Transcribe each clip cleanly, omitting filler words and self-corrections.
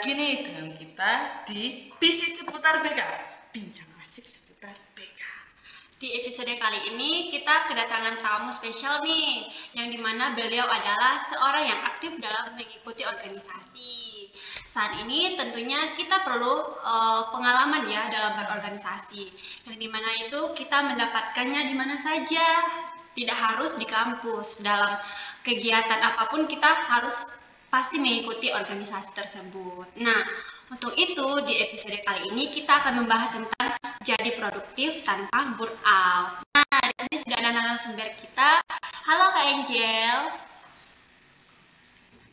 lagi nih dengan kita di Bisik Seputar BK. Bincang asik seputar BK. Di episode kali ini kita kedatangan tamu spesial nih, yang dimana beliau adalah seorang yang aktif dalam mengikuti organisasi. Saat ini tentunya kita perlu pengalaman ya dalam berorganisasi, yang dimana itu kita mendapatkannya di mana saja, tidak harus di kampus. Dalam kegiatan apapun kita harus pasti mengikuti organisasi tersebut. Nah, untuk itu di episode kali ini kita akan membahas tentang jadi produktif tanpa burnout. Nah, di sini sudah ada narasumber kita. Halo Kak Angel.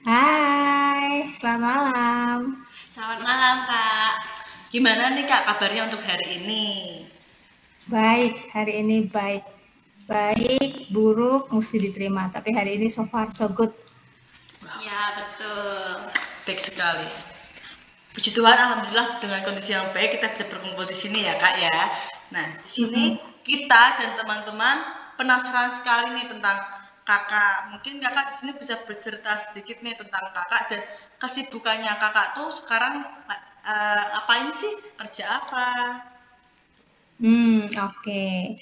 Hai, selamat malam. Selamat malam Kak. Gimana nih Kak kabarnya untuk hari ini? Baik, hari ini baik. Baik, buruk mesti diterima. Tapi hari ini so far so good. Ya, betul. Baik sekali. Puji Tuhan, alhamdulillah dengan kondisi yang baik kita bisa berkumpul di sini ya Kak ya. Nah, di sini kita dan teman-teman penasaran sekali nih tentang Kakak. Mungkin Kakak di sini bisa bercerita sedikit nih tentang Kakak dan kesibukannya Kakak tuh sekarang apain sih? Kerja apa? Oke.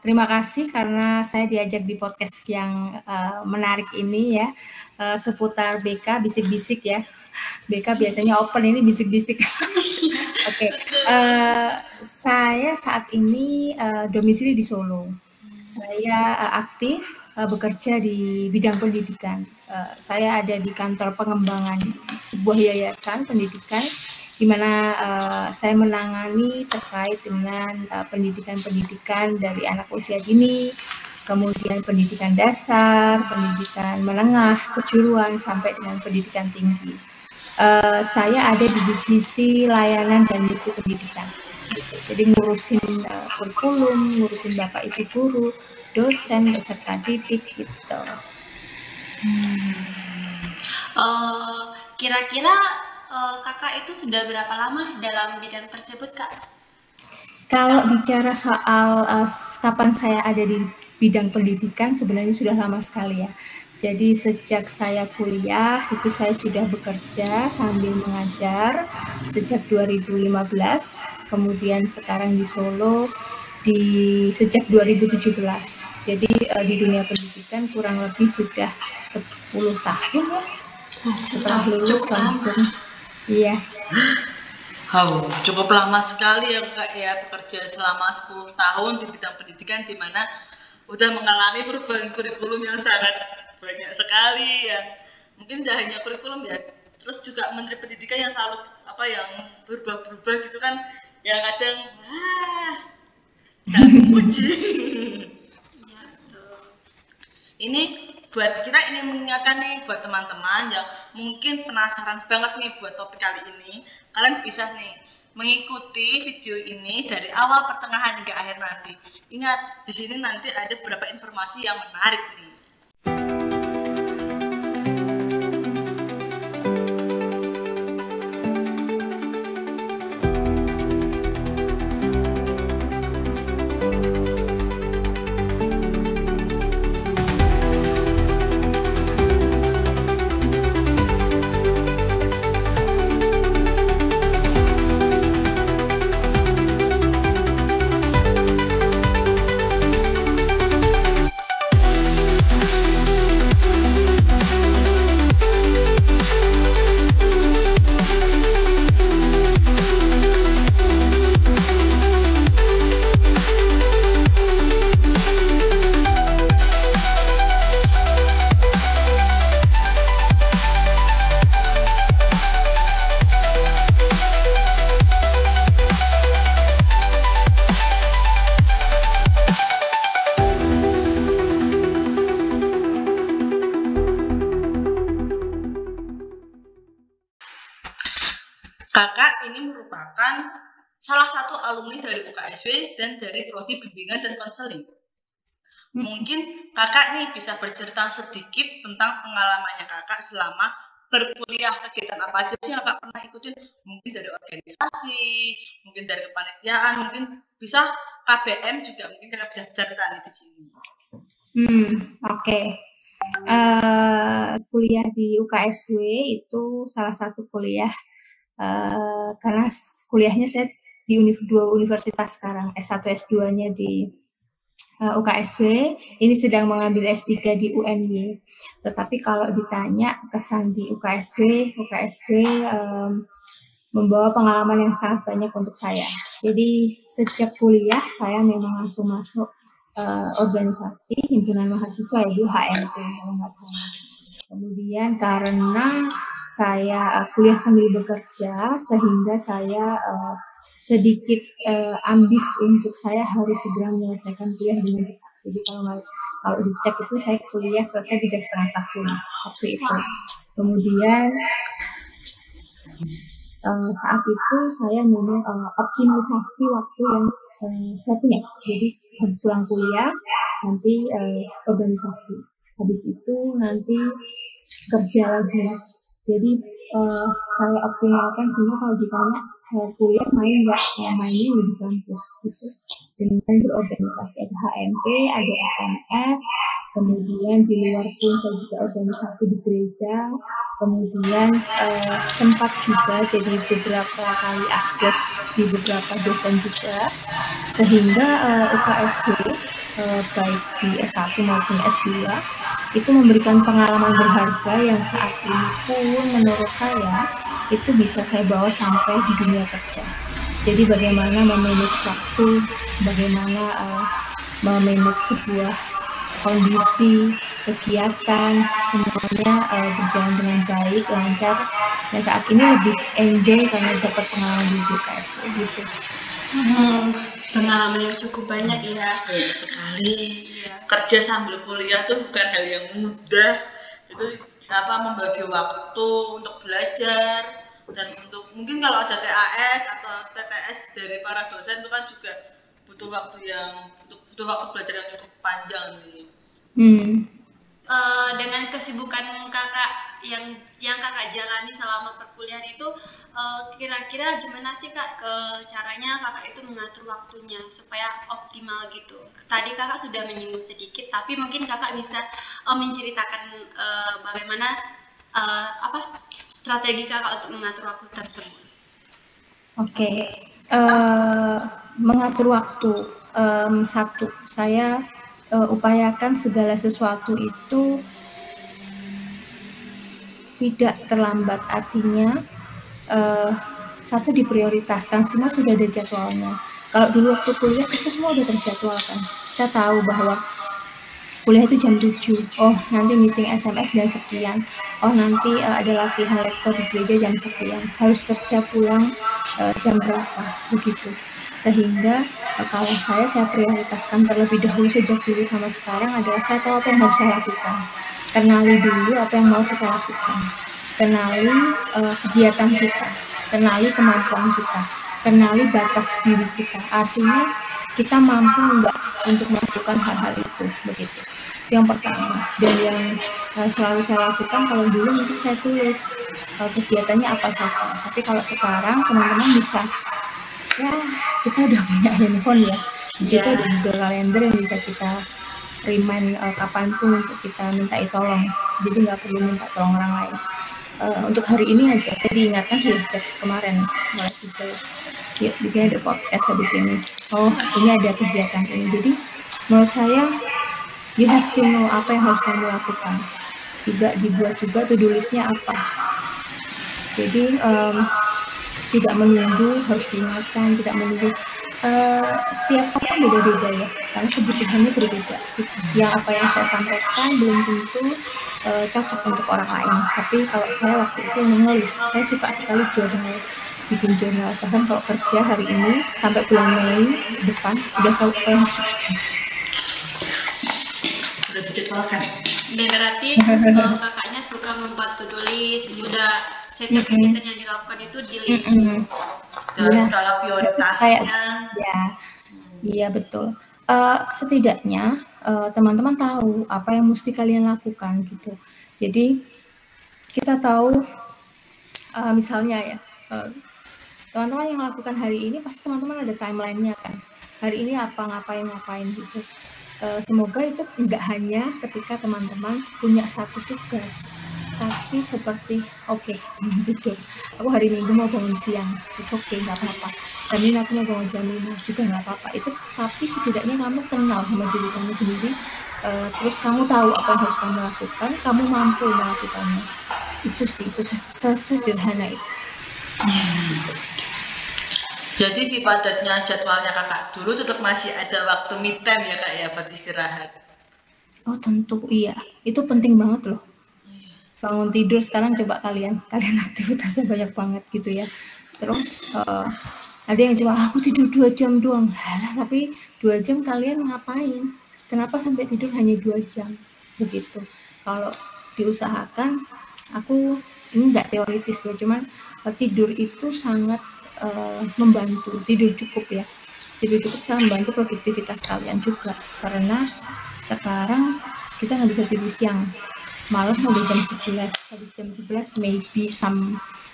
Terima kasih karena saya diajak di podcast yang menarik ini ya, seputar BK, bisik-bisik ya. BK biasanya open, ini bisik-bisik. Oke. Saya saat ini domisili di Solo. Saya aktif bekerja di bidang pendidikan. Saya ada di kantor pengembangan sebuah yayasan pendidikan, di mana saya menangani terkait dengan pendidikan-pendidikan dari anak usia dini, kemudian pendidikan dasar, pendidikan menengah, kejuruan, sampai dengan pendidikan tinggi. Saya ada di divisi layanan dan mutu pendidikan. Jadi ngurusin kurikulum, ngurusin bapak ibu guru, dosen, beserta didik gitu. Kira-kira Kakak itu sudah berapa lama dalam bidang tersebut, Kak? Kalau bicara soal kapan saya ada di bidang pendidikan, sebenarnya sudah lama sekali ya. Jadi sejak saya kuliah itu saya sudah bekerja sambil mengajar sejak 2015, kemudian sekarang di Solo sejak 2017. Jadi di dunia pendidikan kurang lebih sudah 10 tahun ya. Setelah lulus langsung. Iya. Cukup lama sekali ya Kak ya, bekerja selama 10 tahun di bidang pendidikan, di mana udah mengalami perubahan kurikulum yang sangat banyak sekali, yang mungkin tidak hanya kurikulum ya, terus juga Menteri Pendidikan yang selalu yang berubah-berubah gitu kan, yang kadang sangat memuji. Iya, betul. Ini buat kita mengingatkan nih buat teman-teman yang mungkin penasaran banget nih buat topik kali ini, kalian bisa nih mengikuti video ini dari awal, pertengahan hingga akhir nanti. Ingat, di sini nanti ada beberapa informasi yang menarik nih. Kakak ini merupakan salah satu alumni dari UKSW dan dari Prodi Bimbingan dan Konseling. Mungkin Kakak nih bisa bercerita sedikit tentang pengalamannya Kakak selama berkuliah, kegiatan apa aja sih yang Kakak pernah ikutin? Mungkin dari organisasi, mungkin dari kepanitiaan, mungkin bisa KBM juga, mungkin Kakak bisa bercerita nih di sini. Oke. Kuliah di UKSW itu salah satu kuliah, karena kuliahnya saya di dua universitas sekarang, S1, S2-nya di UKSW, ini sedang mengambil S3 di UNY. Tetapi kalau ditanya kesan di UKSW membawa pengalaman yang sangat banyak untuk saya. Jadi sejak kuliah saya memang langsung masuk organisasi himpunan mahasiswa ya, HMP kalau nggak salah. Kemudian karena saya kuliah sambil bekerja, sehingga saya sedikit ambis untuk saya harus segera menyelesaikan kuliah dengan cepat. Jadi kalau dicek itu saya kuliah selesai 3,5 tahun waktu itu. Kemudian saat itu saya memang optimisasi waktu yang saya punya. Jadi pulang kuliah, nanti organisasi. Habis itu nanti kerja lagi. Jadi saya optimalkan sehingga kalau ditanya kuliah main nggak, mainnya di kampus gitu. Dengan berorganisasi, ada HMP, ada SMF, kemudian di luar pun saya juga organisasi di gereja, kemudian sempat juga jadi beberapa kali asdos di beberapa dosen juga, sehingga UKSW baik di S1 maupun S2 itu memberikan pengalaman berharga yang saat ini pun menurut saya itu bisa saya bawa sampai di dunia kerja. Jadi bagaimana memanage waktu, bagaimana memanage sebuah kondisi, kegiatan, semuanya berjalan dengan baik, lancar. Dan saat ini lebih enjoy karena dapat pengalaman di UKS gitu. Pengalaman yang cukup banyak ya. Iya sekali. Iya. Kerja sambil kuliah tuh bukan hal yang mudah. Itu membagi waktu untuk belajar dan untuk mungkin kalau ada TAS atau TTS dari para dosen itu kan juga butuh waktu belajar yang cukup panjang nih. Dengan kesibukan kakak yang kakak jalani selama perkuliahan itu, kira-kira gimana sih kak caranya kakak itu mengatur waktunya supaya optimal gitu? Tadi kakak sudah menyinggung sedikit, tapi mungkin kakak bisa menceritakan bagaimana strategi kakak untuk mengatur waktu tersebut. Oke. Mengatur waktu, satu, saya upayakan segala sesuatu itu tidak terlambat, artinya satu diprioritaskan, semua sudah ada jadwalnya. Kalau dulu waktu kuliah itu semua udah terjadwalkan, kita tahu bahwa kuliah itu jam 7, oh nanti meeting SMF jam sekian, oh nanti ada latihan lektor di gereja jam sekian, harus kerja pulang jam berapa, begitu. Sehingga kalau saya prioritaskan terlebih dahulu sejak dulu sama sekarang adalah saya tahu apa yang harus saya lakukan. Kenali dulu apa yang mau kita lakukan. Kenali kegiatan kita, kenali kemampuan kita, kenali batas diri kita. Artinya kita mampu enggak untuk melakukan hal-hal itu, begitu. Yang pertama, dan yang selalu saya lakukan kalau dulu mungkin saya tulis kegiatannya apa saja. Tapi kalau sekarang teman-teman bisa, ya kita udah punya handphone ya, di situ ada Google Calendar yang bisa kita remind kapanpun untuk kita minta tolong. Jadi nggak perlu minta tolong orang lain. Untuk hari ini aja saya diingatkan sudah sejak kemarin oleh Google. Ya, di sini ada podcast habis ini. Oh, ini ada kegiatan ini. Jadi menurut saya you have to know apa yang harus kamu lakukan. Juga dibuat juga to-do list-nya apa. Jadi tidak menunggu, harus diingatkan, tidak menunggu. Tiap orang beda-beda ya, karena kebutuhannya berbeda. Yang apa yang saya sampaikan belum tentu cocok untuk orang lain. Tapi kalau saya waktu itu menulis, saya suka sekali jurnal, bikin jurnal. Bahkan kalau kerja hari ini sampai bulan Mei depan udah tahu apa yang harus dikerjakan. Udah dijadwalkan. Berarti kakaknya suka membuat to-do list, udah setiap kegiatan yang dilakukan itu di list. Dalam skala prioritasnya. Iya betul. Setidaknya teman-teman tahu apa yang mesti kalian lakukan gitu. Jadi kita tahu misalnya ya teman-teman yang lakukan hari ini pasti teman-teman ada timelinenya kan. Hari ini apa ngapain gitu. semoga itu nggak hanya ketika teman-teman punya satu tugas, tapi seperti oke, tidur. Aku hari Minggu mau bangun siang, it's okay, nggak apa-apa. Senin aku mau bangun jam 5 juga nggak apa-apa. Itu tapi setidaknya kamu kenal sama diri kamu sendiri, terus kamu tahu apa yang harus kamu lakukan, kamu mampu melakukannya. Itu sih sesederhana itu. Jadi di padatnya jadwalnya kakak dulu tetap masih ada waktu me time ya kak ya buat istirahat. Oh tentu iya, itu penting banget loh. Bangun tidur sekarang coba kalian aktivitasnya banyak banget gitu ya. Terus ada yang cuma aku tidur 2 jam doang. Tapi 2 jam kalian ngapain? Kenapa sampai tidur hanya 2 jam? Begitu. Kalau diusahakan, aku ini nggak teoritis ya, cuman tidur itu sangat membantu. Tidur cukup ya. Tidur cukup sangat membantu produktivitas kalian juga. Karena sekarang kita nggak bisa tidur siang. Malam udah jam 11, habis jam 11 maybe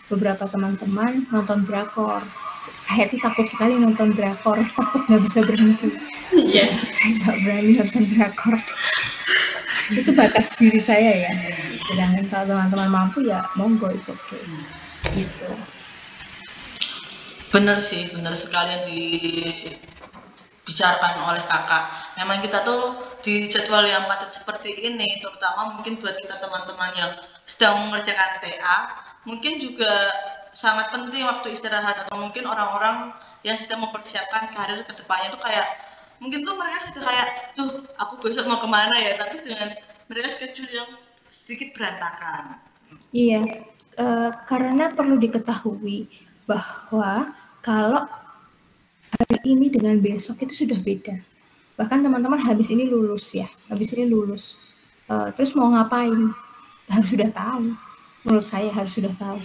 beberapa teman-teman nonton drakor. Saya tuh takut sekali nonton drakor, takut nggak bisa berhenti. Iya. Saya nggak berani nonton drakor. Itu batas diri saya ya. Sedangkan kalau teman-teman mampu ya monggo, it's okay. Gitu. Bener sih, bener sekali yang dibicarakan oleh kakak. Memang kita tuh di jadwal yang padat seperti ini, terutama mungkin buat kita teman-teman yang sedang mengerjakan TA, mungkin juga sangat penting waktu istirahat, atau mungkin orang-orang yang sedang mempersiapkan karir ke depannya tuh kayak, mungkin tuh mereka sudah kayak, tuh aku besok mau kemana ya, tapi dengan mereka schedule yang sedikit berantakan. Iya, karena perlu diketahui bahwa kalau hari ini dengan besok itu sudah beda. Bahkan teman-teman habis ini lulus. Terus mau ngapain? Harus sudah tahu. Menurut saya harus sudah tahu.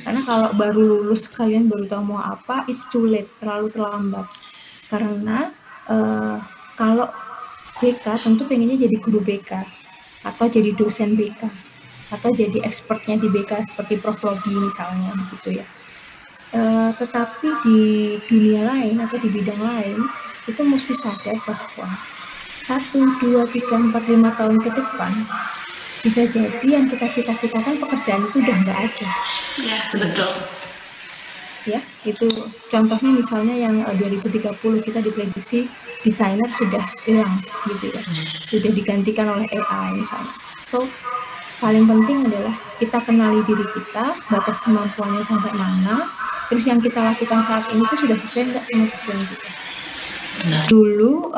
Karena kalau baru lulus kalian baru tahu mau apa, it's too late, terlalu terlambat. Karena kalau BK tentu pengennya jadi guru BK atau jadi dosen BK atau jadi expertnya di BK seperti Prof. Lodi misalnya gitu ya. Tetapi di dunia lain atau di bidang lain itu mesti sadar bahwa 1, 2, 3, 4, 5 tahun ke depan bisa jadi yang kita cita-citakan pekerjaan itu udah nggak ada. Ya, betul. Ya, itu contohnya misalnya yang 2030 kita diprediksi desainer sudah hilang gitu ya, sudah digantikan oleh AI misalnya. So paling penting adalah kita kenali diri kita, batas kemampuannya sampai mana, terus yang kita lakukan saat ini tuh sudah sesuai nggak sama tujuan kita. Dulu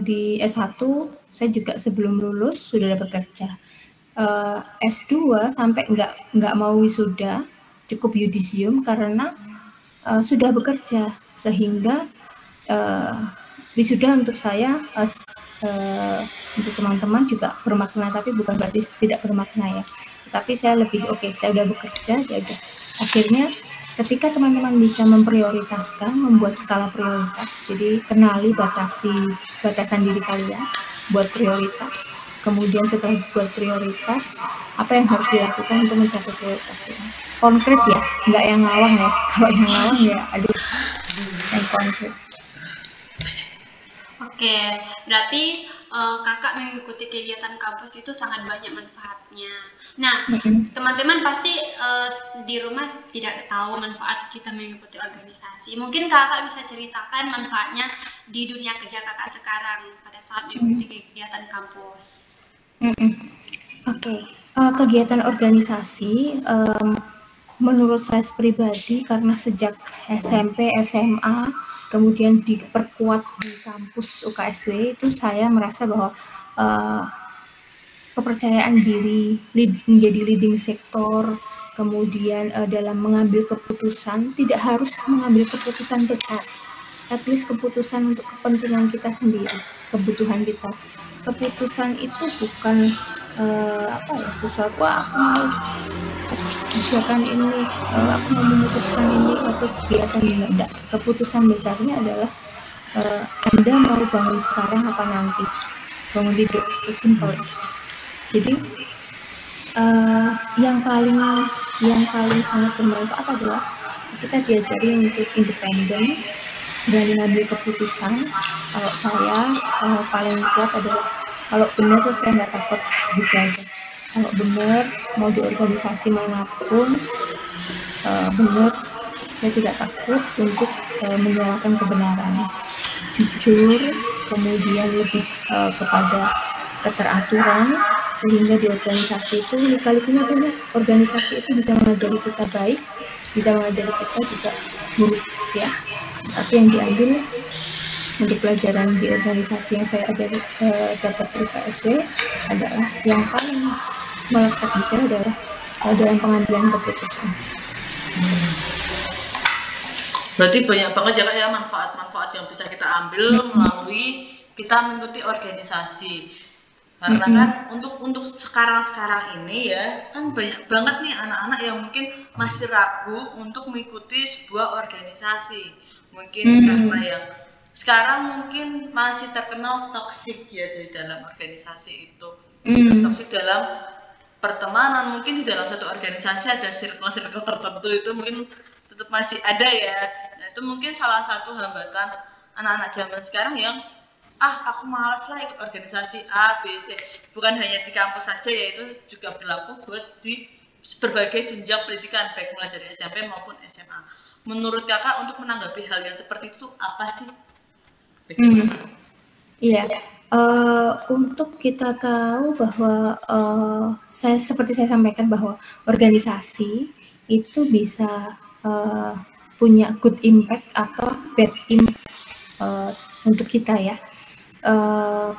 di S1 saya juga sebelum lulus sudah dapat kerja. S2 sampai nggak mau wisuda, cukup yudisium karena sudah bekerja, sehingga wisuda untuk saya untuk teman-teman juga bermakna, tapi bukan berarti tidak bermakna ya. Tapi saya lebih saya udah bekerja, ya udah. Akhirnya ketika teman-teman bisa memprioritaskan, membuat skala prioritas, jadi kenali batasan diri kalian, buat prioritas. Kemudian setelah buat prioritas, apa yang harus dilakukan untuk mencapai prioritas ini? Konkret ya, nggak yang ngawang ya. Kalau yang ngawang ya, aduh, yang konkret. Oke, berarti kakak mengikuti kegiatan kampus itu sangat banyak manfaatnya. Nah, teman-teman pasti di rumah tidak tahu manfaat kita mengikuti organisasi. Mungkin kakak bisa ceritakan manfaatnya di dunia kerja kakak sekarang pada saat mengikuti kegiatan kampus. Kegiatan organisasi menurut saya pribadi, karena sejak SMP, SMA, kemudian diperkuat di kampus UKSW, itu saya merasa bahwa kepercayaan diri, menjadi leading sektor, kemudian dalam mengambil keputusan, tidak harus mengambil keputusan besar, at least keputusan untuk kepentingan kita sendiri, kebutuhan kita. Keputusan itu bukan sesuatu aku mau kebijakan ini, aku mau memutuskan ini atau kegiatan ini, enggak. Keputusan besarnya adalah Anda mau bangun sekarang apa nanti, bangun tidur, sesimpel. Jadi yang paling sangat bermanfaat adalah kita diajari untuk independen, berani ngambil keputusan. Kalau saya paling kuat adalah kalau benar tuh saya nggak takut gitu aja. Kalau benar mau di organisasi manapun benar, saya tidak takut untuk menyuarakan kebenaran, jujur, kemudian lebih kepada keteraturan, sehingga di organisasi itu lika-likunya banyak. Organisasi itu bisa mengajari kita baik, bisa mengajari kita juga buruk ya. Tapi yang diambil untuk pelajaran di organisasi yang saya dapat dari PSW adalah yang paling melekat di saya adalah dalam pengambilan keputusan. Berarti banyak banget ya Kak ya manfaat-manfaat yang bisa kita ambil melalui kita mengikuti organisasi. Karena kan untuk sekarang ini ya kan banyak banget nih anak-anak yang mungkin masih ragu untuk mengikuti sebuah organisasi. Mungkin karena yang sekarang mungkin masih terkenal toksik ya di dalam organisasi itu. Toksik dalam pertemanan, mungkin di dalam satu organisasi ada circle-circle tertentu itu mungkin tetap masih ada ya. Nah, itu mungkin salah satu hambatan anak-anak zaman sekarang yang aku malas lah ikut organisasi A, B, C. Bukan hanya di kampus saja ya, itu juga berlaku buat di berbagai jenjang pendidikan baik mulai dari SMP maupun SMA. Menurut Kakak untuk menanggapi hal yang seperti itu apa sih? Iya, untuk kita tahu bahwa seperti saya sampaikan bahwa organisasi itu bisa punya good impact atau bad impact untuk kita ya,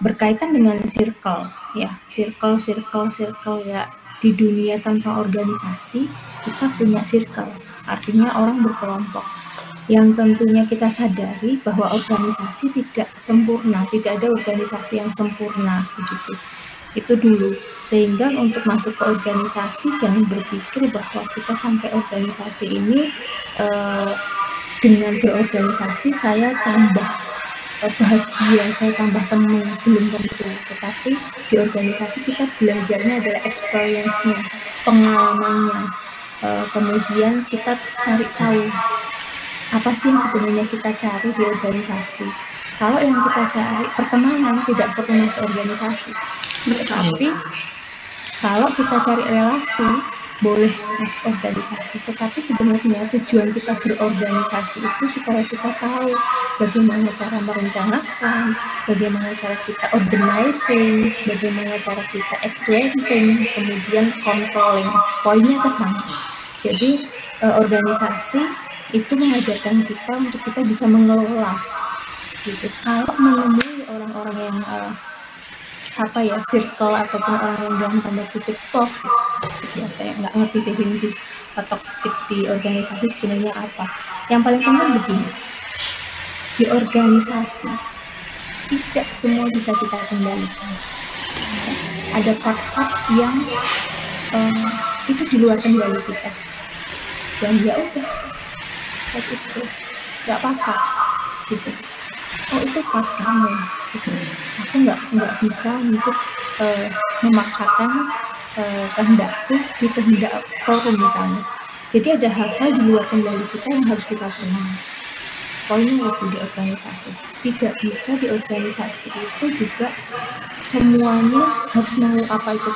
berkaitan dengan circle ya, circle ya. Di dunia tanpa organisasi kita punya circle, artinya orang berkelompok. Yang tentunya kita sadari bahwa organisasi tidak sempurna, tidak ada organisasi yang sempurna begitu. Itu dulu. Sehingga untuk masuk ke organisasi jangan berpikir bahwa kita sampai organisasi ini dengan berorganisasi saya tambah bahagia, saya tambah teman, belum tentu. Tetapi di organisasi kita belajarnya adalah experience-nya, pengalamannya. Kemudian kita cari tahu apa sih yang sebenarnya kita cari di organisasi. Kalau yang kita cari pertemanan tidak perlu masuk organisasi. Tetapi kalau kita cari relasi boleh masuk organisasi. Tetapi sebenarnya tujuan kita berorganisasi itu supaya kita tahu bagaimana cara merencanakan, bagaimana cara kita organizing, bagaimana cara kita activating, kemudian controlling. Poinnya ke sana. Jadi organisasi itu mengajarkan kita untuk kita bisa mengelola gitu. Kalau menemui orang-orang yang circle ataupun orang yang dalam tanda kutip toxic ya, saya nggak ngerti definisi toxic di organisasi sebenarnya apa. Yang paling penting begini, di organisasi tidak semua bisa kita kendalikan. Ada part-part yang itu di luar kendali kita, dan ya udah itu nggak apa-apa gitu. Itu part kamu gitu. Aku nggak bisa untuk memaksakan kehendakku di kehendak forum misalnya. Jadi ada hal-hal di luar kendali kita yang harus kita terima. Poinnya itu di organisasi. Tidak bisa di organisasi itu juga semuanya harus mau apa itu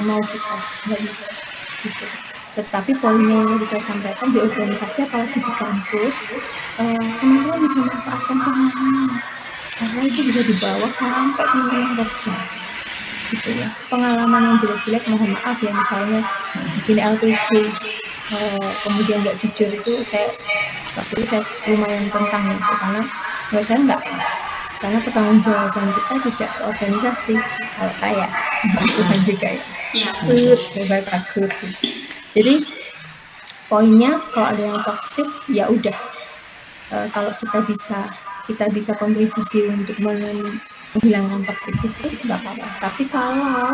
mau kita, nggak bisa gitu. Tetapi poinnya yang bisa saya sampaikan di organisasi, apalagi di kampus, teman-teman bisa manfaatkan pengalamannya, karena itu bisa dibawa sampai teman-teman kerja gitu ya. Pengalaman yang jelek-jelek, mohon maaf ya, misalnya bikin LPG kemudian nggak jujur, itu waktu itu saya lumayan tentang itu, karena ya saya nggak pas, karena pertanggungjawaban kita tidak ke organisasi. Kalau saya itu kan juga ya, saya takut gitu. Jadi poinnya kalau ada yang toksik ya udah, kalau kita bisa kontribusi untuk menghilangkan toksik itu nggak apa-apa. Tapi kalau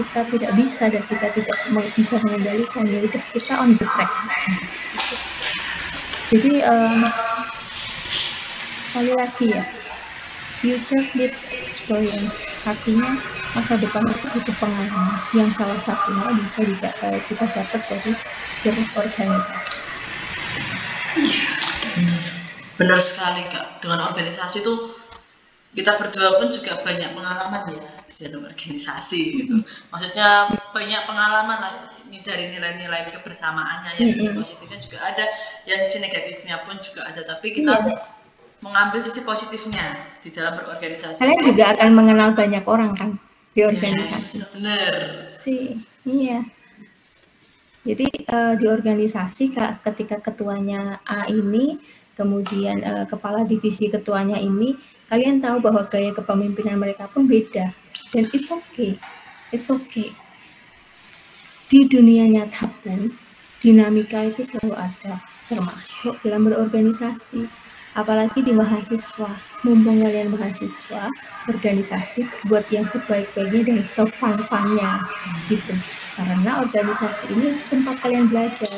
kita tidak bisa dan kita tidak bisa mengendalikan, ya udah kita on the track aja. Jadi sekali lagi ya, future needs experience, artinya masa depan itu butuh pengalaman, yang salah satunya bisa kita dapat dari berorganisasi. Benar sekali Kak, dengan organisasi itu kita berdua pun juga banyak pengalaman ya di dalam organisasi gitu. Maksudnya banyak pengalaman lah ini dari nilai-nilai kebersamaannya ya, sisi positifnya juga ada, yang sisi negatifnya pun juga ada, tapi kita mengambil sisi positifnya di dalam berorganisasi. Kalian juga akan mengenal banyak orang kan di organisasi. Yes, bener. Iya. Jadi di organisasi ketika ketuanya A ini, kemudian kepala divisi ketuanya ini, kalian tahu bahwa gaya kepemimpinan mereka pun beda, dan it's okay. Di dunia nyata pun dinamika itu selalu ada, termasuk dalam berorganisasi. Apalagi di mahasiswa, mumpung kalian mahasiswa, organisasi buat yang sebaik-baiknya dan sefun-funnya gitu. Karena organisasi ini tempat kalian belajar,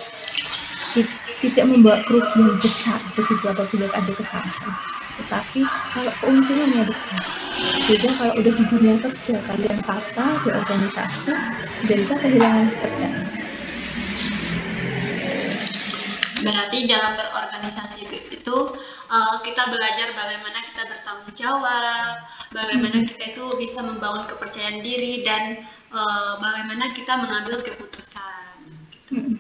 tidak membawa kerugian besar begitu apabila ada kesalahan. Tetapi kalau keuntungannya besar, beda kalau udah di dunia kerja, kalian patah di organisasi, bisa kehilangan pekerjaan. Berarti dalam berorganisasi itu kita belajar bagaimana kita bertanggung jawab, bagaimana kita itu bisa membangun kepercayaan diri, dan bagaimana kita mengambil keputusan. Gitu.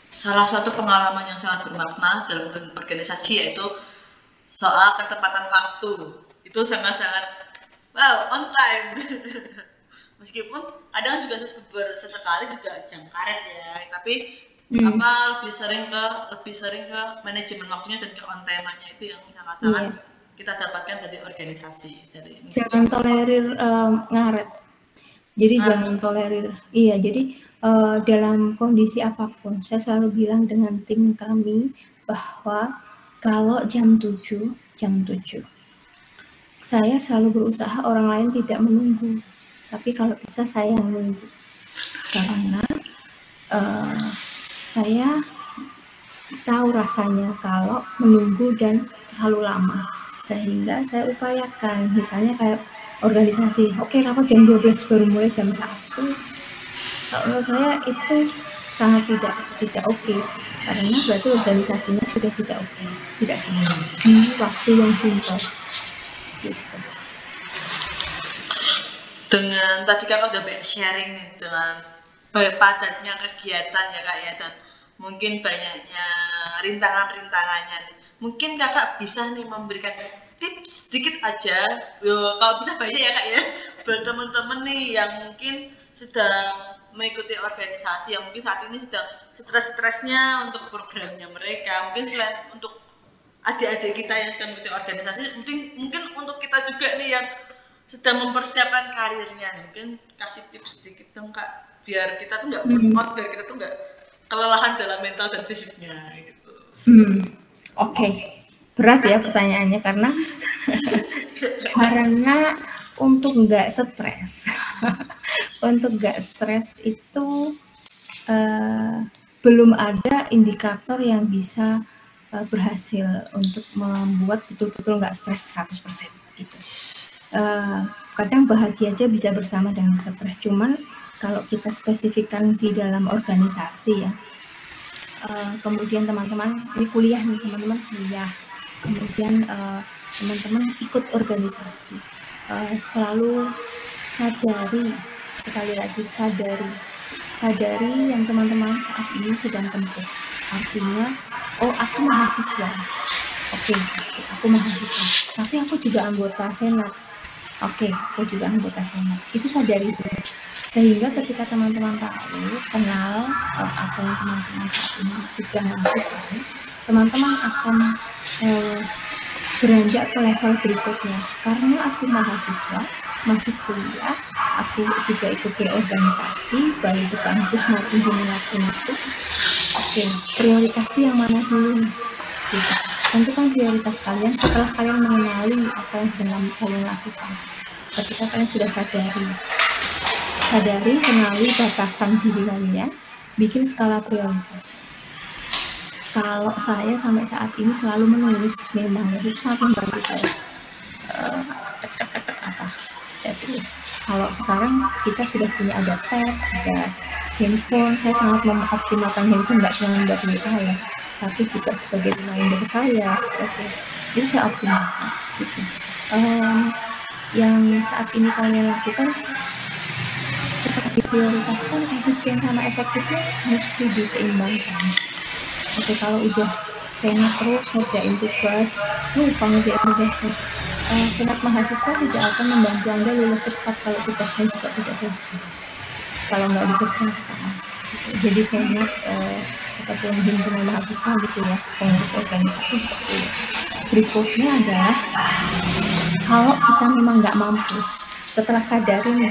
Salah satu pengalaman yang sangat bermakna dalam organisasi yaitu soal ketepatan waktu. Itu sangat-sangat on time. Meskipun kadang juga sesekali juga jam karet ya, tapi lebih sering ke manajemen waktunya dan ke on time-nya itu yang sangat-sangat kita dapatkan dari organisasi. Jangan tolerir ngaret. Jadi jangan tolerir. Iya, jadi dalam kondisi apapun, saya selalu bilang dengan tim kami bahwa kalau jam 7, saya selalu berusaha orang lain tidak menunggu. Tapi kalau bisa saya yang menunggu. Karena saya tahu rasanya kalau menunggu dan terlalu lama. Sehingga saya upayakan, misalnya kayak organisasi, oke, rapat jam 12 baru mulai jam 1. Kalau menurut saya itu sangat tidak oke, karena berarti organisasinya sudah tidak oke, tidak semuanya di waktu yang simpel gitu. Dengan tadi kakak udah banyak sharing nih dengan padatnya kegiatan ya kak ya, dan mungkin banyaknya rintangan-rintangannya nih. Mungkin kakak bisa nih memberikan tips sedikit aja, kalau bisa banyak ya kak ya, buat teman-teman nih yang mungkin sedang mengikuti organisasi, yang mungkin saat ini sedang stres-stresnya untuk programnya mereka, mungkin selain untuk adik-adik kita yang sedang mengikuti organisasi, mungkin untuk kita juga nih yang sedang mempersiapkan karirnya nih, mungkin kasih tips sedikit dong kak, biar kita tuh nggak burnout, biar kita tuh nggak kelelahan dalam mental dan fisiknya gitu. Oke. Berat ya pertanyaannya, karena untuk nggak stres itu belum ada indikator yang bisa berhasil untuk membuat betul-betul nggak stres 100% gitu. Kadang bahagia aja bisa bersama dengan stres, cuman kalau kita spesifikkan di dalam organisasi ya, kemudian teman-teman ini kuliah, kemudian teman-teman ikut organisasi, selalu sadari yang teman-teman saat ini sedang tempuh. Artinya, aku mahasiswa, aku mahasiswa, tapi aku juga anggota senat. Aku juga anggota senat. Itu sadari dulu. Sehingga ketika teman-teman kenal apa yang teman-teman saat ini sedang lakukan, teman-teman akan beranjak ke level berikutnya. Karena aku mahasiswa, masih kuliah, aku juga ikut organisasi, baik di kampus maupun dimanapun itu. Prioritas itu yang mana dulu nih? Gitu. Tentukan prioritas kalian setelah kalian mengenali apa yang sedang kalian lakukan. Ketika kalian sudah sadari, kenali batasan diri kalian, bikin skala prioritas. Kalau saya sampai saat ini selalu menulis, memang itu sangat membantu saya. Saya tulis. Kalau sekarang kita sudah punya ada tab, ada handphone, saya sangat mengoptimalkan handphone, nggak cuma buat WA ya, tapi juga sebagai reminder saya, sebagai itu saya optimalkan gitu. Yang saat ini kalian lakukan cepat diprioritaskan, efisien sama efektifnya mesti diseimbangkan. Oke, kalau udah senat terus ngerjain tugas, lupa ngerjain tugasnya, senat mahasiswa tidak akan membantu Anda lulus cepat kalau tugasnya juga tidak selesai, kalau nggak dikerjakan. Jadi senat ataupun himpunan mahasiswa gitu ya, pengurus organisasi juga sulit. Berikutnya adalah kalau kita memang nggak mampu, setelah sadari,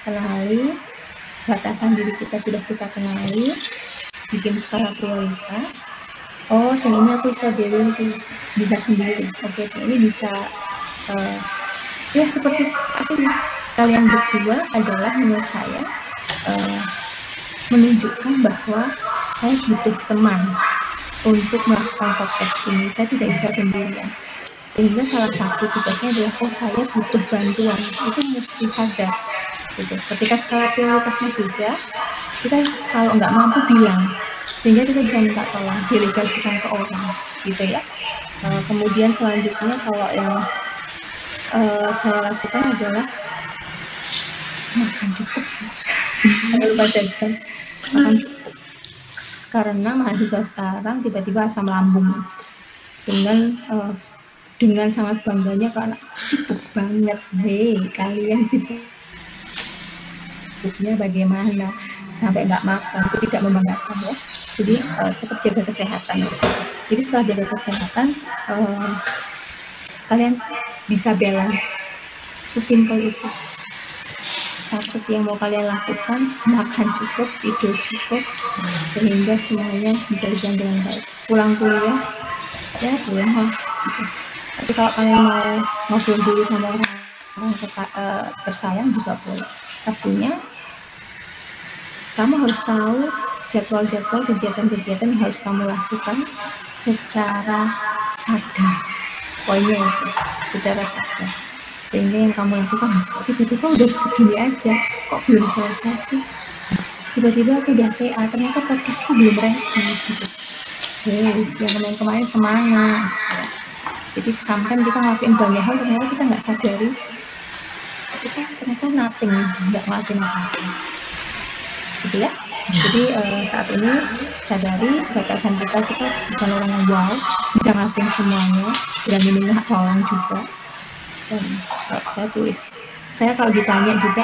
kenali batasan diri kita, sudah kita kenali, bikin skala prioritas. Oh, ini aku bisa bisa sendiri. Oke, ini bisa ya seperti saat ini kalian berdua adalah menurut saya menunjukkan bahwa saya butuh teman untuk melakukan podcast ini. Saya tidak bisa sendirian. Sehingga salah satu tugasnya adalah, oh saya butuh bantuan. Itu mesti sadar. Gitu. Ketika skala prioritasnya sudah, kita kalau nggak mampu bilang, sehingga kita bisa minta tolong, delegasikan ke orang, gitu ya. Kemudian selanjutnya kalau yang saya lakukan adalah makan cukup sih. Jangan lupa jajan, makan cukup. Karena mahasiswa sekarang tiba-tiba asam lambung dengan sangat bangganya karena sibuk banget. Hei, kalian sibuknya bagaimana sampai nggak makan? Itu tidak membanggakan ya. Jadi tetap jaga kesehatan. Jadi setelah jaga kesehatan, kalian bisa balance. Sesimpel itu. Catat yang mau kalian lakukan, makan cukup, tidur cukup, sehingga semuanya bisa berjalan dengan baik. Pulang kuliah, ya pulang lah. Gitu. Tapi kalau kalian mau ngobrol dulu sama orang tersayang juga boleh. Artinya, kamu harus tahu jadwal-jadwal kegiatan-kegiatan yang harus kamu lakukan secara sadar. Poinnya itu, secara sadar. Sehingga yang kamu lakukan, tiba-tiba udah segini aja, kok belum selesai sih? Tiba-tiba aku udah TA, ternyata podcastku belum ready gitu. Yang kemarin kemana? Ya. Jadi sampai kita ngelakuin banyak hal, ternyata kita nggak sadari, kita ternyata nothing, nggak ngelakuin apa-apa. Gitu ya. Jadi saat ini sadari batasan kita bukan orang yang wow, bisa ngelakuin semuanya, berani minta tolong juga. Dan kalau saya tulis, saya kalau ditanya juga,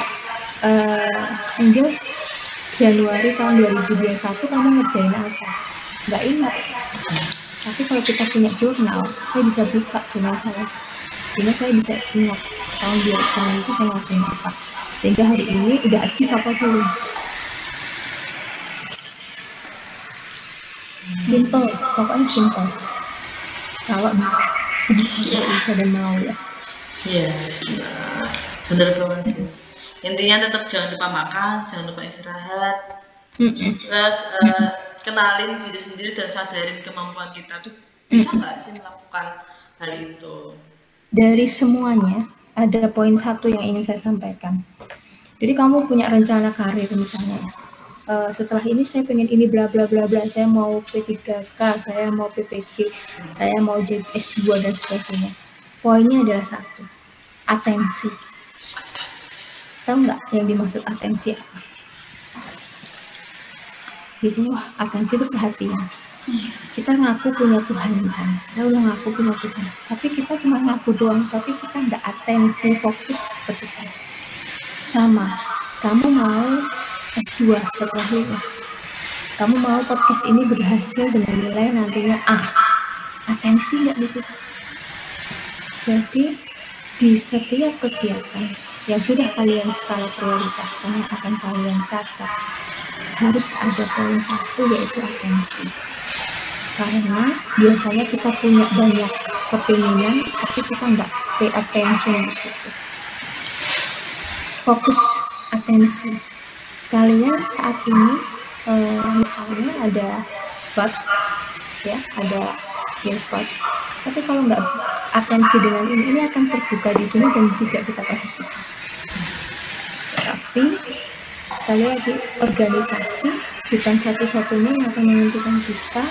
Angel, Januari tahun 2021 kamu ngerjain apa? Nggak ingat. Tapi kalau kita punya jurnal, saya bisa buka jurnal saya. Sehingga saya bisa ingat tahun itu saya ngelakuin apa. Sehingga hari ini udah achieve apa dulu. Simple, pokoknya simple. Kalau bisa, kalau bisa dan mau ya. Iya, bener banget sih. Intinya tetap jangan lupa makan, jangan lupa istirahat. Terus kenalin diri sendiri dan sadarin kemampuan kita tuh bisa nggak sih melakukan hal itu. Dari semuanya ada poin satu yang ingin saya sampaikan. Jadi kamu punya rencana karir misalnya. Setelah ini saya pengen ini bla bla bla bla, saya mau P3K, saya mau PPG, saya mau jadi S2 dan sebagainya. Poinnya adalah satu, atensi. Tahu nggak yang dimaksud atensi apa? Biasanya wah atensi itu perhatian. Kita ngaku punya Tuhan misalnya, kita udah ngaku punya Tuhan, tapi kita cuma ngaku doang, tapi kita nggak atensi fokus ke Tuhan. Sama, kamu mau S2 setelah lulus, kamu mau podcast ini berhasil dengan nilai nantinya A, atensi nggak di situ? Jadi di setiap kegiatan yang sudah kalian skala prioritaskan yang akan kalian catat, harus ada poin satu yaitu atensi. Karena biasanya kita punya banyak kepinginan, tapi kita nggak pay attention di situ. Fokus atensi. Kalian saat ini misalnya ada bug, ya, ada earpod. Tapi kalau nggak atensi dengan ini akan terbuka di sini dan tidak kita perhatikan. Tapi sekali lagi, organisasi bukan satu-satunya yang akan menentukan kita.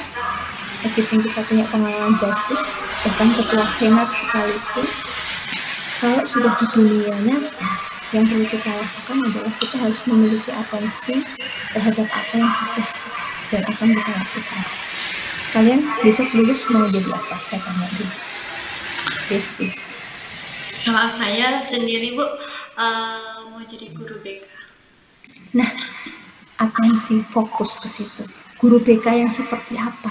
Meskipun kita punya pengalaman bagus, bahkan ketua senat sekalipun, kalau sudah di dunia nyata, yang perlu kita lakukan adalah kita harus memiliki atensi terhadap apa yang sudah dan akan kita lakukan. Kalian besok lulus mau jadi apa? Saya tanya dulu. Desti. Kalau saya sendiri Bu, mau jadi guru BK. Nah, atensi fokus ke situ. Guru BK yang seperti apa?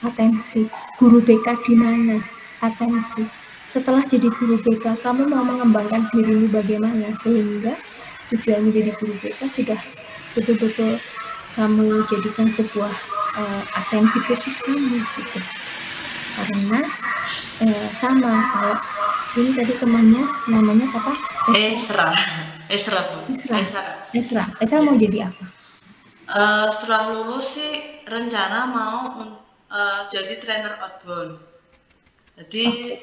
Atensi. Guru BK di mana? Atensi. Setelah jadi guru BK, kamu mau mengembangkan dirimu bagaimana sehingga tujuan menjadi guru BK sudah betul-betul kamu jadikan sebuah atensi khusus kamu gitu. Karena sama kalau ini tadi temannya namanya siapa? Esra Bu. Esra mau jadi apa? Setelah lulus sih rencana mau jadi trainer outbound. Jadi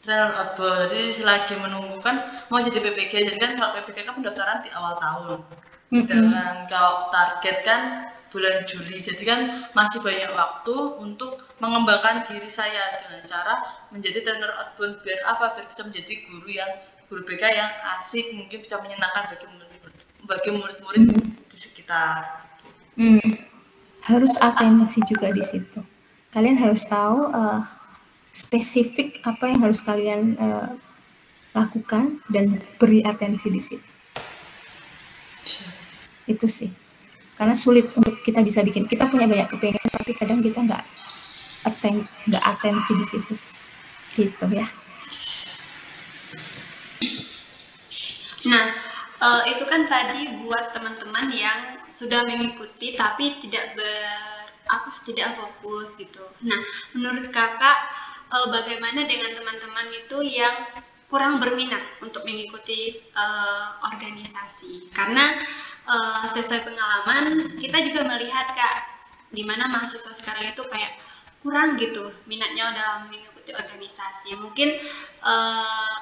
trainer outbound. Jadi selagi menunggu kan mau jadi PPG. Jadi kan kalau PPG kan pendaftaran di awal tahun. Sedangkan kalau target kan bulan Juli. Jadi kan masih banyak waktu untuk mengembangkan diri saya dengan cara menjadi trainer outbound. Biar apa? Biar bisa menjadi guru BK yang asik, mungkin bisa menyenangkan bagi murid-murid di sekitar. Harus atensi juga di situ. Kalian harus tahu spesifik apa yang harus kalian lakukan dan beri atensi di situ. Itu sih. Karena sulit untuk kita bisa bikin. Kita punya banyak kepengen, tapi kadang kita nggak atensi di situ. Gitu ya. Nah, itu kan tadi buat teman-teman yang sudah mengikuti tapi tidak fokus gitu. Nah, menurut Kakak bagaimana dengan teman-teman itu yang kurang berminat untuk mengikuti organisasi? Karena sesuai pengalaman kita juga melihat Kak, di mana mahasiswa sekarang itu kayak kurang gitu minatnya dalam mengikuti organisasi. Mungkin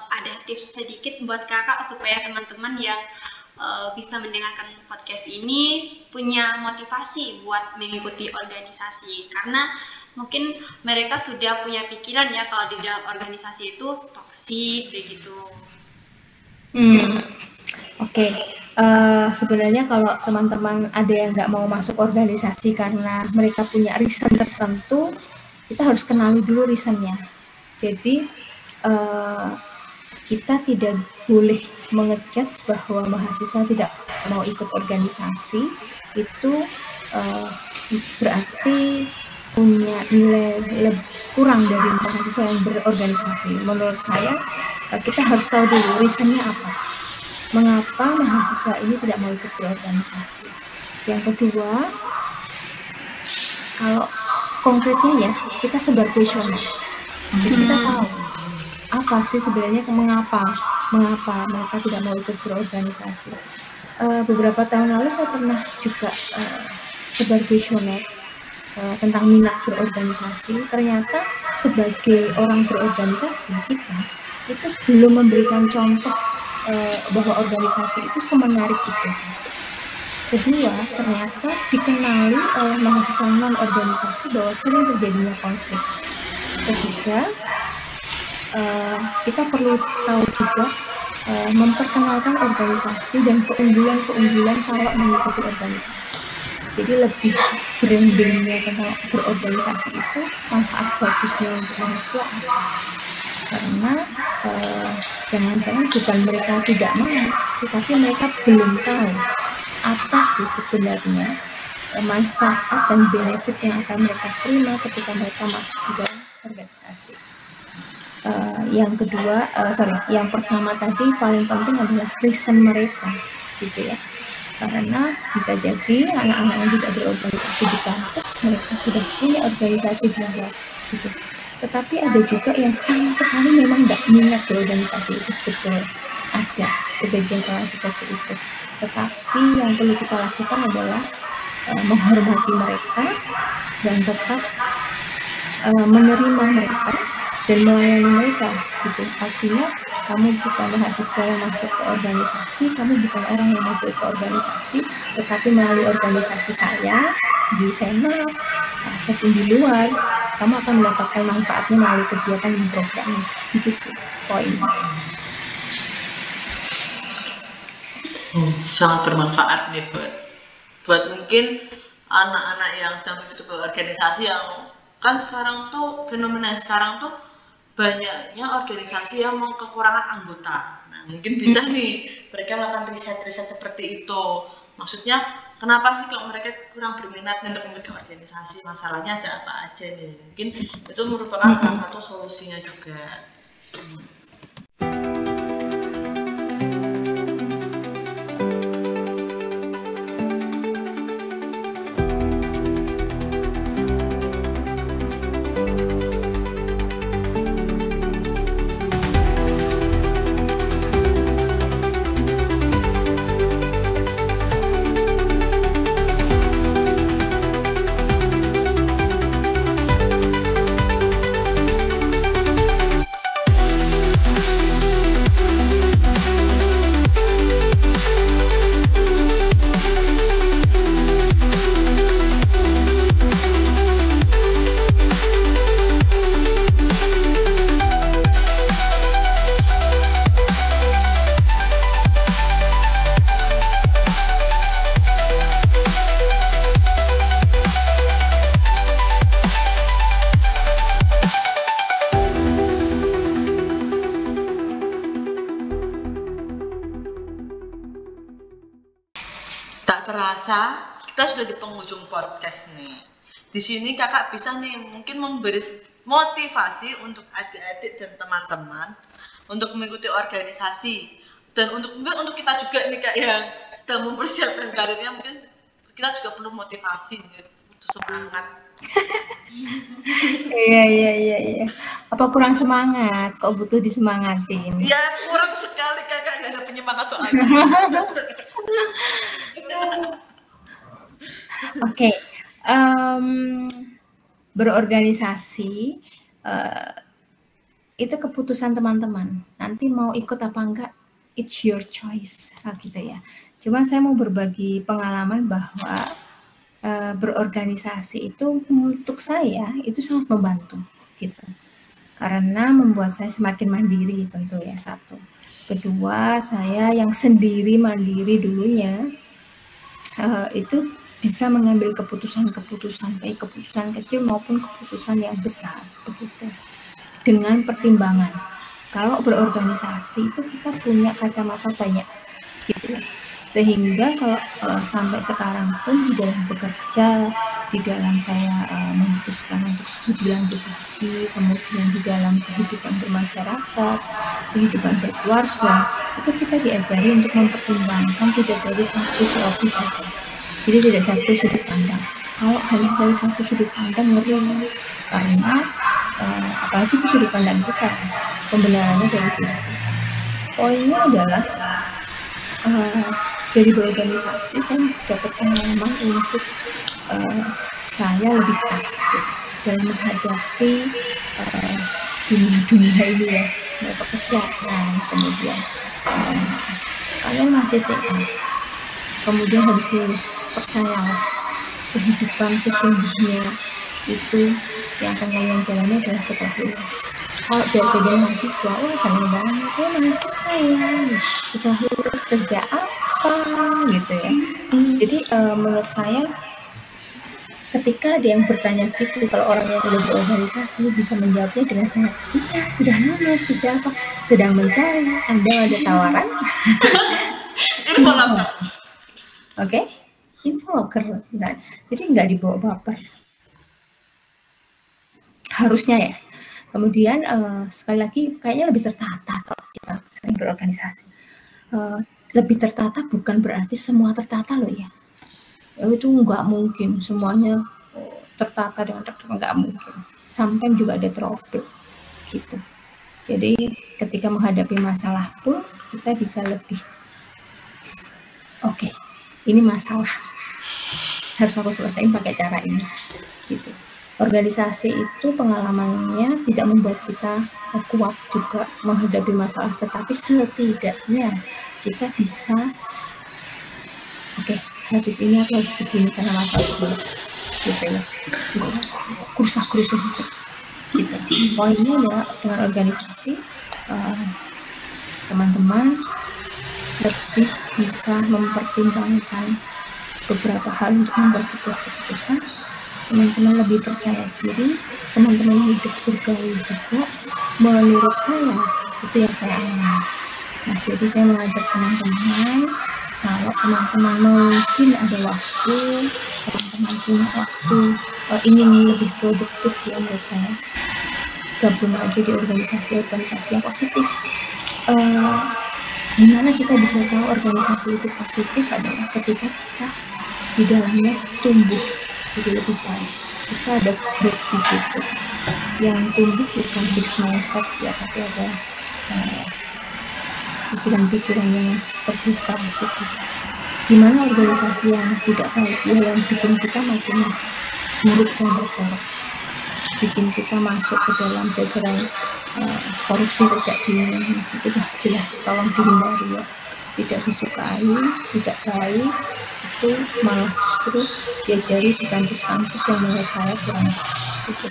ada tips sedikit buat Kakak supaya teman-teman yang bisa mendengarkan podcast ini punya motivasi buat mengikuti organisasi, karena mungkin mereka sudah punya pikiran ya kalau di dalam organisasi itu toksik begitu. Oke. Sebenarnya kalau teman-teman ada yang nggak mau masuk organisasi karena mereka punya reason tertentu, kita harus kenali dulu reasonnya. Jadi kita tidak boleh mengejudge bahwa mahasiswa tidak mau ikut organisasi itu berarti punya nilai kurang dari mahasiswa yang berorganisasi. Menurut saya kita harus tahu dulu reasonnya apa. Mengapa mahasiswa ini tidak mau ikut berorganisasi? Yang kedua, kalau konkretnya ya, kita sebar kuesioner. Jadi kita tahu apa sih sebenarnya mengapa mereka tidak mau ikut berorganisasi. Beberapa tahun lalu saya pernah juga sebar kuesioner tentang minat berorganisasi. Ternyata sebagai orang berorganisasi kita itu belum memberikan contoh bahwa organisasi itu semenarik itu. Kedua, ternyata dikenali oleh mahasiswa non-organisasi bahwa sering terjadinya konflik. Ketiga, kita perlu tahu juga memperkenalkan organisasi dan keunggulan-keunggulan kalau mengikuti organisasi. Jadi lebih brandingnya tentang berorganisasi itu manfaat bagusnya untuk mahasiswa apa? Karena jangan-jangan bukan mereka tidak mau, tetapi mereka belum tahu apa sih sebenarnya manfaat dan benefit yang akan mereka terima ketika mereka masuk di dalam organisasi. Yang pertama tadi paling penting adalah reason mereka, gitu ya. Karena bisa jadi anak-anak yang tidak berorganisasi di kampus mereka sudah punya organisasi di luar, gitu. Tetapi ada juga yang sama sekali memang nggak minat berorganisasi, itu betul ada sebagian orang seperti itu. Tetapi yang perlu kita lakukan adalah menghormati mereka dan tetap menerima mereka dan melayani mereka, gitu. Artinya kamu bukan mahasiswa yang masuk ke organisasi, kamu bukan orang yang masuk ke organisasi, tetapi melalui organisasi saya di Senat ataupun di luar, kamu akan mendapatkan manfaatnya melalui kegiatan dan programnya. Itu sih poinnya. Sangat bermanfaat nih buat mungkin anak-anak yang sedang mengikuti organisasi, yang kan sekarang tuh fenomena yang sekarang tuh banyaknya organisasi yang mau kekurangan anggota. Nah, mungkin bisa nih mereka melakukan riset-riset seperti itu. Maksudnya kenapa sih kok mereka kurang berminat untuk mengikuti organisasi, masalahnya ada apa aja nih. Mungkin itu merupakan salah satu solusinya juga. Tak terasa kita sudah di penghujung podcast nih. Di sini kakak bisa nih mungkin memberi motivasi untuk adik-adik dan teman-teman untuk mengikuti organisasi, dan untuk kita juga nih kak yang sedang mempersiapkan karirnya, mungkin kita juga perlu motivasi nih, butuh semangat. Iya. Apa kurang semangat? Kok butuh disemangatin? Ya kurang sekali kakak, nggak ada penyemangat soalnya. Oke, berorganisasi itu keputusan teman-teman. Nanti mau ikut apa enggak, it's your choice, gitu ya. Cuma saya mau berbagi pengalaman bahwa berorganisasi itu untuk saya itu sangat membantu, gitu. Karena membuat saya semakin mandiri tentu ya, satu. Kedua, saya yang sendiri mandiri dulunya itu bisa mengambil keputusan-keputusan, baik keputusan kecil maupun keputusan yang besar, begitu. Dengan pertimbangan. Kalau berorganisasi itu kita punya kacamata banyak, gitu. Sehingga kalau sampai sekarang pun di dalam bekerja, di dalam saya memutuskan untuk studi lanjut lagi, kemudian di dalam kehidupan bermasyarakat, kehidupan berkeluarga, itu kita diajari untuk mempertimbangkan tidak dari satu profil saja. Jadi tidak satu sudut pandang. Kalau hanya dari satu sudut pandang ngeri, karena apalagi itu sudut pandang kita, pembenarannya dari kita. Poinnya adalah dari berorganisasi saya dapat pengalaman untuk saya lebih tasik dalam menghadapi dunia ini ya, pekerjaan, kemudian kalian masih TA, kemudian habis lulus, percayalah kehidupan sesungguhnya itu yang akan kalian jalani adalah setelah lulus. Kalau dia jadi mahasiswa, wah senang banget ya mahasiswa ya, setelah lulus kerja apa gitu ya. Jadi menurut saya ketika ada yang bertanya gitu, kalau orang yang sudah berorganisasi bisa menjawabnya dengan sangat, iya sudah lulus, kerja apa, sedang mencari, Anda ada tawaran. Infoloker. Oke, infoloker misalnya. Jadi nggak dibawa baper. Harusnya ya. Kemudian sekali lagi kayaknya lebih tertata kalau kita sering berorganisasi. Lebih tertata bukan berarti semua tertata loh ya. Itu nggak mungkin semuanya tertata dengan tertata, nggak mungkin. Sometimes juga ada trouble gitu. Jadi ketika menghadapi masalah pun kita bisa lebih oke, ini masalah harus aku selesaiin pakai cara ini gitu. organisasi itu pengalamannya tidak membuat kita kuat juga menghadapi masalah, tetapi setidaknya kita bisa, oke, habis ini aku harus begini karena masalah ini, gitu ya, kurusah gitu. Poinnya adalah dengan organisasi teman-teman lebih bisa mempertimbangkan beberapa hal untuk membuat sebuah keputusan. Teman-teman lebih percaya diri, teman-teman mudah bergaul juga. Menurut saya itu yang saya alami. Nah, jadi saya mengajak teman-teman, kalau teman-teman mungkin ada waktu, teman-teman punya waktu, ingin lebih produktif ya menurut saya, gabung aja di organisasi-organisasi yang positif. Gimana kita bisa tahu organisasi itu positif adalah ketika kita di dalamnya tumbuh jadi lebih baik. Kita ada grup di situ yang tumbuh bukan fixed mindset ya, tapi ada pikiran-pikiran yang terbuka gitu. Gimana organisasi yang tidak baik ya, yang bikin kita makin buruk dan berkorok, bikin kita masuk ke dalam jajaran korupsi sejak dini, itu dah jelas tolong dihindari ya, tidak disukai, tidak baik, itu malah justru diajari di kampus-kampus yang menurut saya kurang pas gitu.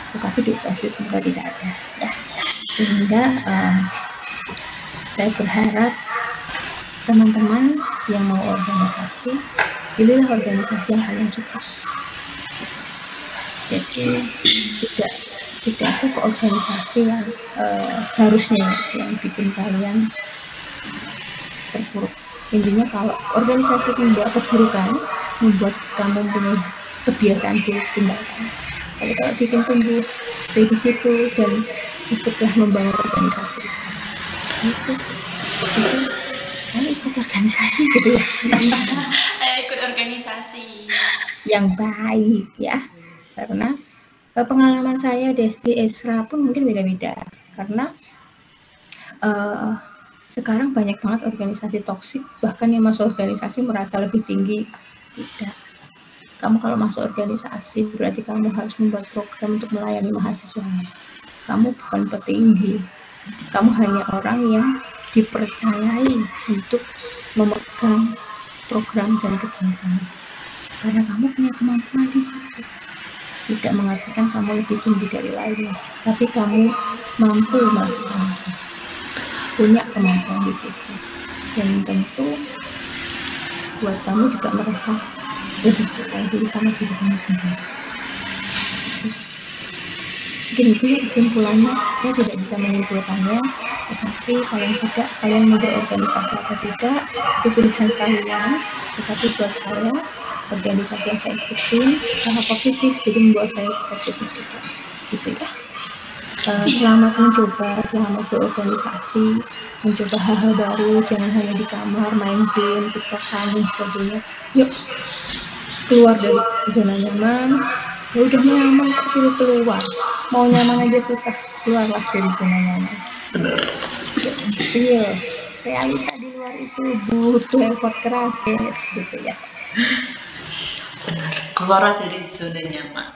Tetapi di UPSI semoga tidak ada ya. Sehingga saya berharap teman-teman yang mau organisasi, pilihlah organisasi yang kalian suka. Jadi tidak ada ke organisasi yang harusnya yang bikin kalian terpuruk. Intinya kalau organisasi membuat keburukan, membuat kamu punya kebiasaan buruk, tinggalkan. Kalau bikin tumbuh, stay di situ dan ikutlah membangun organisasi itu. Gitu sih. Gitu. Ayo ikut organisasi gitu ya. Ayo ikut organisasi yang baik ya. Karena pengalaman saya, Desti, Esra pun mungkin beda-beda. Karena sekarang banyak banget organisasi toksik, bahkan yang masuk organisasi merasa lebih tinggi. Tidak. Kamu kalau masuk organisasi berarti kamu harus membuat program untuk melayani mahasiswa. Kamu bukan petinggi. Kamu hanya orang yang dipercayai untuk memegang program dan kegiatan. Karena kamu punya kemampuan di situ. Tidak mengartikan kamu lebih tinggi dari lainnya, tapi kamu mampu melakukan itu. Punya kemampuan di situ. Dan tentu buat kamu juga merasa lebih percaya diri sama diri kamu sendiri. Mungkin itu ya kesimpulannya. Saya tidak bisa menyimpulkannya, tetapi paling tidak kalian mau berorganisasi atau tidak itu pilihan kalian. Tetapi buat saya organisasi yang saya ikutin karena positif, jadi membuat saya positif juga, gitu ya. Selamat mencoba, selamat berorganisasi, mencoba hal-hal baru, jangan hanya di kamar main game, tiktokan dan sebagainya. Yuk keluar dari zona nyaman. Ya udah nyaman kok suruh keluar, mau nyaman aja susah, keluarlah dari zona nyaman. Iya, realita di luar itu butuh effort keras guys, gitu ya. Benar, keluar dari zona nyaman.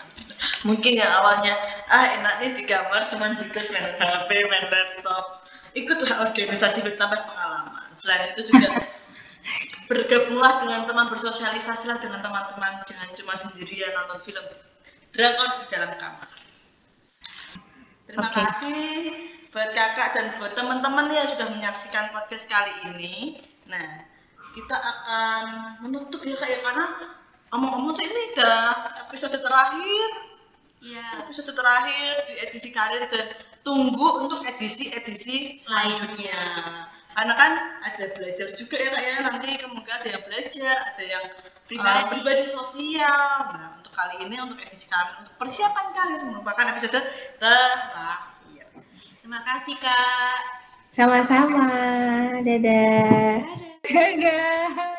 Mungkin yang awalnya enak nih di kamar cuman dikus main HP, main laptop, ikutlah organisasi bertambah pengalaman. Selain itu juga bergabunglah dengan teman, bersosialisasilah dengan teman-teman, jangan cuma sendirian nonton film drakor di dalam kamar. Terima kasih buat kakak dan buat teman-teman yang sudah menyaksikan podcast kali ini. Nah, kita akan menutup ya kak ya, karena omong-omong ini udah episode terakhir. Iya. Episode terakhir di edisi karir, dan tunggu untuk edisi-edisi selanjutnya. Karena kan ada belajar juga ya kak ya, nanti kemungkinan ada yang belajar, ada yang pribadi sosial. Nah untuk kali ini, untuk edisi karir, untuk persiapan karir merupakan episode terakhir. Terima kasih kak. Sama-sama. Dadah. Dadah.